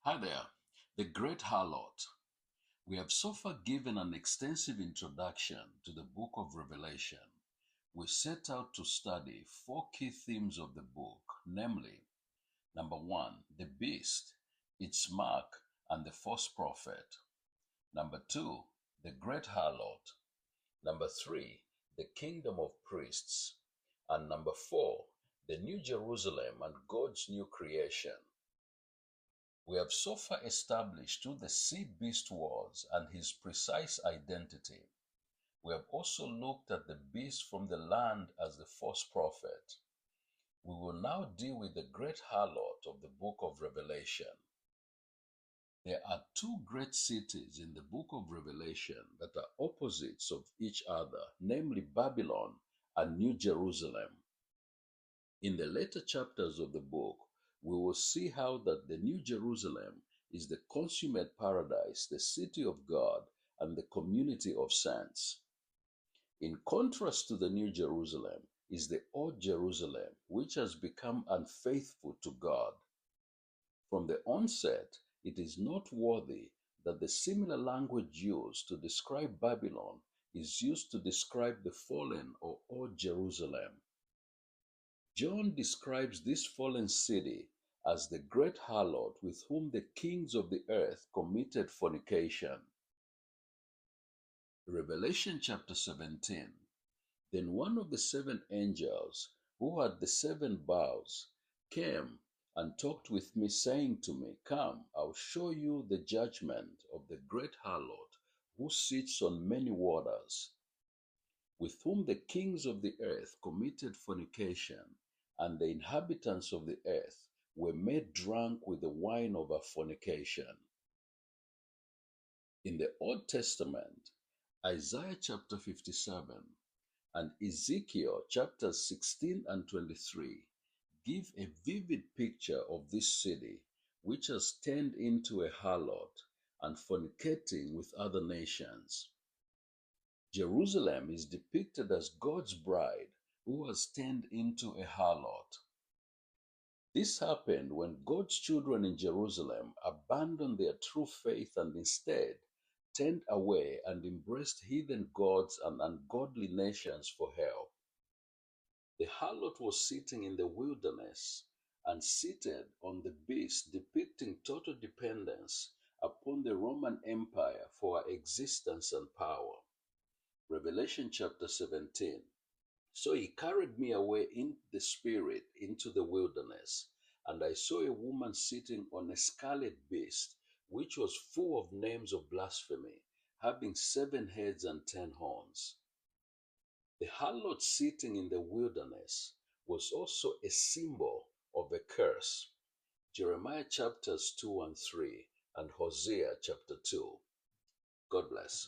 Hi there, the Great Harlot. We have so far given an extensive introduction to the book of Revelation. We set out to study four key themes of the book, namely, number one, the beast, its mark, and the false prophet. Number two, the Great Harlot. Number three, the kingdom of priests. And number four, the New Jerusalem and God's new creation. We have so far established who the sea beast was and his precise identity. We have also looked at the beast from the land as the false prophet. We will now deal with the great harlot of the book of Revelation. There are two great cities in the book of Revelation that are opposites of each other, namely Babylon and New Jerusalem. In the later chapters of the book, we will see how that the New Jerusalem is the consummate paradise, the city of God, and the community of saints. In contrast to the New Jerusalem is the Old Jerusalem, which has become unfaithful to God. From the onset, it is noteworthy that the similar language used to describe Babylon is used to describe the fallen or Old Jerusalem. John describes this fallen city as the great harlot with whom the kings of the earth committed fornication. Revelation chapter 17. Then one of the seven angels, who had the seven bowls, came and talked with me, saying to me, Come, I'll show you the judgment of the great harlot, who sits on many waters, with whom the kings of the earth committed fornication, and the inhabitants of the earth were made drunk with the wine of her fornication. In the Old Testament, Isaiah chapter 57 and Ezekiel chapters 16 and 23 give a vivid picture of this city, which has turned into a harlot and fornicating with other nations. Jerusalem is depicted as God's bride who has turned into a harlot. This happened when God's children in Jerusalem abandoned their true faith and instead turned away and embraced heathen gods and ungodly nations for help. The harlot was sitting in the wilderness and seated on the beast, depicting total dependence upon the Roman Empire for her existence and power. Revelation chapter 17. So he carried me away in the spirit into the wilderness, and I saw a woman sitting on a scarlet beast, which was full of names of blasphemy, having 7 heads and 10 horns. The harlot sitting in the wilderness was also a symbol of a curse. Jeremiah chapters 2 and 3 and Hosea chapter 2. God bless.